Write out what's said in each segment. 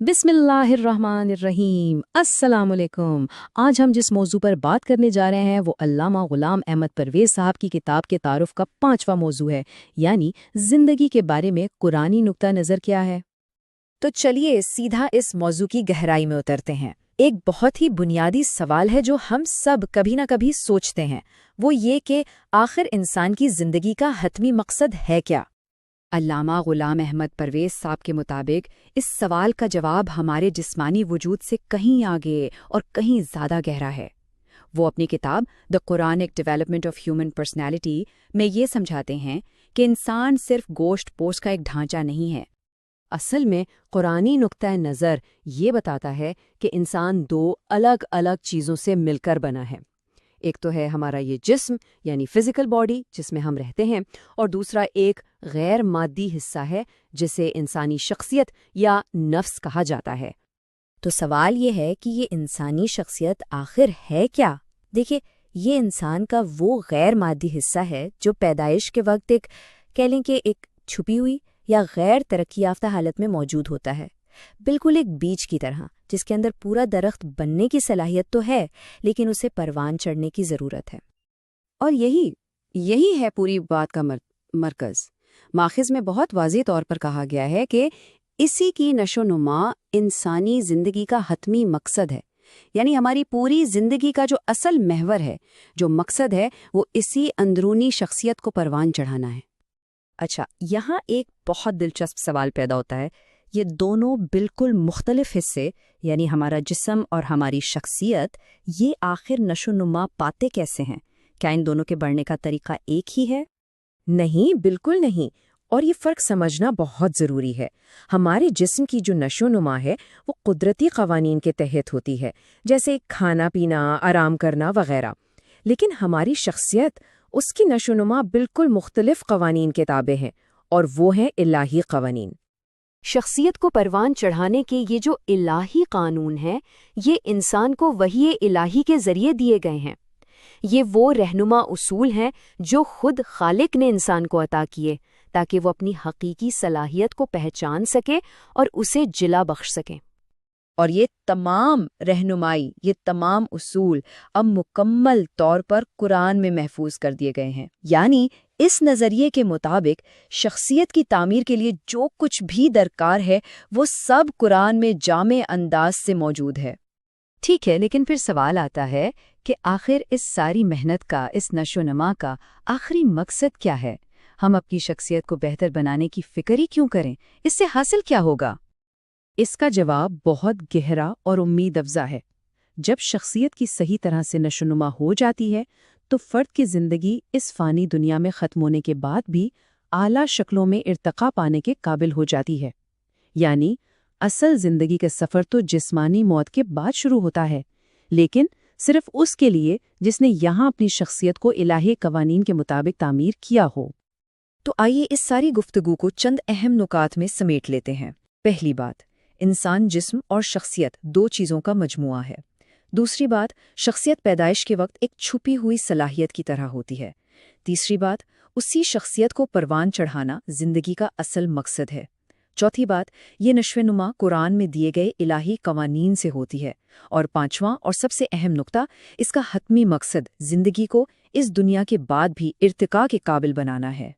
बिस्मिल्लाहिर्रहमानिर्रहीम। अस्सलाम वालेकुम। आज हम जिस मौजू पर बात करने जा रहे हैं वो अल्लामा गुलाम अहमद परवेज साहब की किताब के तारुफ का 5वां मौजू है, यानी जिंदगी के बारे में कुरानी नुक्ता नज़र क्या है। तो चलिए सीधा इस मौजू की गहराई में उतरते हैं। एक बहुत ही बुनियादी सवाल है जो हम सब कभी ना कभी सोचते हैं, वो ये कि आखिर इंसान की जिंदगी का हतमी मकसद है क्या। अल्लामा गुलाम अहमद परवेज साहब के मुताबिक इस सवाल का जवाब हमारे जिस्मानी वजूद से कहीं आगे और कहीं ज़्यादा गहरा है। वो अपनी किताब the Quranic development of human personality में ये समझाते हैं कि इंसान सिर्फ गोश्त पोस्ट का एक ढांचा नहीं है। असल में कुरानी नुक्ता नज़र ये बताता है कि इंसान दो अलग अलग चीज़ों से मिलकर बना है। एक तो है हमारा ये जिस्म यानी फिजिकल बॉडी जिसमें हम रहते हैं, और दूसरा एक गैर मादी हिस्सा है जिसे इंसानी शख्सियत या नफ्स कहा जाता है। तो सवाल ये है कि ये इंसानी शख्सियत आखिर है क्या। देखिए, ये इंसान का वो गैर मादी हिस्सा है जो पैदाइश के वक्त एक कह लें कि एक छुपी हुई या गैर तरक्की याफ्ता हालत में मौजूद होता है, बिल्कुल एक बीज की तरह जिसके अंदर पूरा दरख्त बनने की सलाहियत तो है, लेकिन उसे परवान चढ़ने की ज़रूरत है। और यही है पूरी बात का मरकज़। माखिज़ में बहुत वाज़ेह तौर पर कहा गया है कि इसी की नशोनुमा इंसानी ज़िंदगी का हतमी मकसद है, यानी हमारी पूरी ज़िंदगी का जो असल महवर है, जो मकसद है, वो इसी अंदरूनी शख्सियत को परवान चढ़ाना है। अच्छा, यहाँ एक बहुत दिलचस्प सवाल पैदा होता है। ये दोनों बिल्कुल मुख्तलिफ हिस्से यानी हमारा जिस्म और हमारी शख्सियत, ये आखिर नशोनुमा पाते कैसे हैं? क्या इन दोनों के बढ़ने का तरीका एक ही है? नहीं, बिल्कुल नहीं। और ये फ़र्क समझना बहुत ज़रूरी है। हमारे जिस्म की जो नशोनुमा है वो कुदरती क़वानीन के तहत होती है, जैसे खाना पीना, आराम करना वगैरह। लेकिन हमारी शख्सियत, उसकी नशोनुमा बिल्कुल मुख्तलिफ क़वानीन के ताबे हैं, और वो हैं इलाही क़वानीन। शख्सियत को परवान चढ़ाने के ये जो इलाही कानून हैं, ये इंसान को वही इलाही के ज़रिए दिए गए हैं। ये वो रहनुमा उसूल हैं जो खुद खालिक ने इंसान को अता किए ताकि वो अपनी हकीकी सलाहियत को पहचान सके और उसे जिला बख्श सके। और ये तमाम रहनुमाई, ये तमाम उसूल अब मुकम्मल तौर पर कुरान में महफूज कर दिए गए हैं। यानी इस नज़रिए के मुताबिक शख्सियत की तामीर के लिए जो कुछ भी दरकार है वो सब कुरान में जामे अंदाज से मौजूद है। ठीक है, लेकिन फिर सवाल आता है कि आखिर इस सारी मेहनत का, इस नशोनमा का आखिरी मकसद क्या है? हम अपनी शख्सियत को बेहतर बनाने की फिक्र ही क्यों करें? इससे हासिल क्या होगा? इसका जवाब बहुत गहरा और उम्मीद अफजा है। जब शख्सियत की सही तरह से नशोनुमा हो जाती है तो फ़र्द की ज़िंदगी इस फ़ानी दुनिया में ख़त्म होने के बाद भी आला शक्लों में इर्तक़ा पाने के काबिल हो जाती है। यानी असल ज़िंदगी का सफ़र तो जिस्मानी मौत के बाद शुरू होता है, लेकिन सिर्फ उसके लिए जिसने यहाँ अपनी शख्सियत को इलाही कवानीन के मुताबिक तामीर किया हो। तो आइए इस सारी गुफ्तगू को चंद अहम नुकात में समेट लेते हैं। पहली बात, इंसान जिस्म और शख्सियत दो चीज़ों का मजमुआ है। दूसरी बात, शख्सियत पैदाइश के वक्त एक छुपी हुई सलाहियत की तरह होती है। तीसरी बात, उसी शख्सियत को परवान चढ़ाना जिंदगी का असल मकसद है। चौथी बात, ये नश्व-ए-नुमा कुरान में दिए गए इलाही कवानीन से होती है। और पांचवां और सबसे अहम नुक्ता, इसका हतमी मकसद जिंदगी को इस दुनिया के बाद भी इर्तिका के काबिल बनाना है।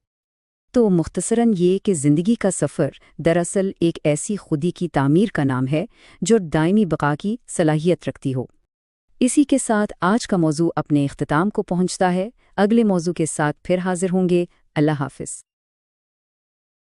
तो मुख्तसरन ये कि ज़िंदगी का सफ़र दरअसल एक ऐसी खुदी की तामीर का नाम है जो दायमी बका की सलाहियत रखती हो। इसी के साथ आज का मौजू अपने इख्तिताम को पहुंचता है। अगले मौजू के साथ फिर हाजिर होंगे। अल्लाह हाफ़िज़।